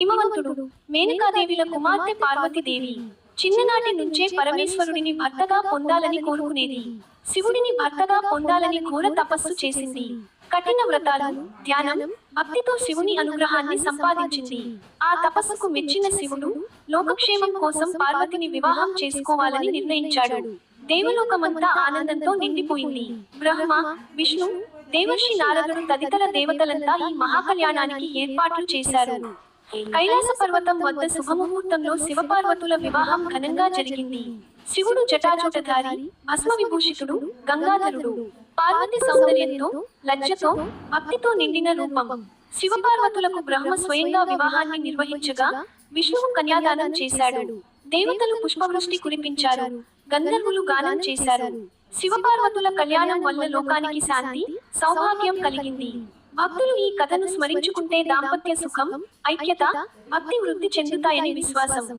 హిమవంతుడు మేనకాదేవిల కుమార్తె పార్వతీదేవి చిన్ననాటి నుంచే పరమేశ్వరుడిని భర్తగా పొందాలని కోరుకునేది. శివుడిని భర్తగా పొందాలని ఘోర తపస్సు చేసింది. కఠిన వ్రతాలు, ధ్యానం, భక్తితో శివుని అనుగ్రహాన్ని సంపాదించింది. ఆ తపస్సుకు మెచ్చిన శివుడు లోకక్షేమం కోసం పార్వతిని వివాహం చేసుకోవాలని నిర్ణయించాడు. దేవలోకమంతా ఆనందంతో నిండిపోయింది. బ్రహ్మ, విష్ణు, దేవర్షి నారదుడు తదితర దేవతలంతా ఈ మహాకళ్యాణానికి ఏర్పాట్లు చేశారు. కైలాస పర్వతం వద్ద శుభముహూర్తంలో శివపార్వతుల వివాహం ఘనంగా జరిగింది. శివుడు జటాజూటధారి, భస్మవిభూషితుడు, గంగాధరుడు. పార్వతి సౌందర్యంతో, లజ్జతో, భక్తితో నిండిన రూపం. శివపార్వతులకు బ్రహ్మ స్వయంగా వివాహాన్ని నిర్వహించగా విష్ణువు కన్యాదానం చేశాడు. దేవతలు పుష్పవృష్టి కురిపించారు. గంధర్వులు గానం చేశారు. శివపార్వతుల కళ్యాణం వల్ల లోకానికి శాంతి, సౌభాగ్యం కలిగింది. భక్తులు ఈ కథను స్మరించుకుంటే దాంపత్య సుఖం, ఐక్యత, భక్తి వృద్ధి చెందుతాయని విశ్వాసం.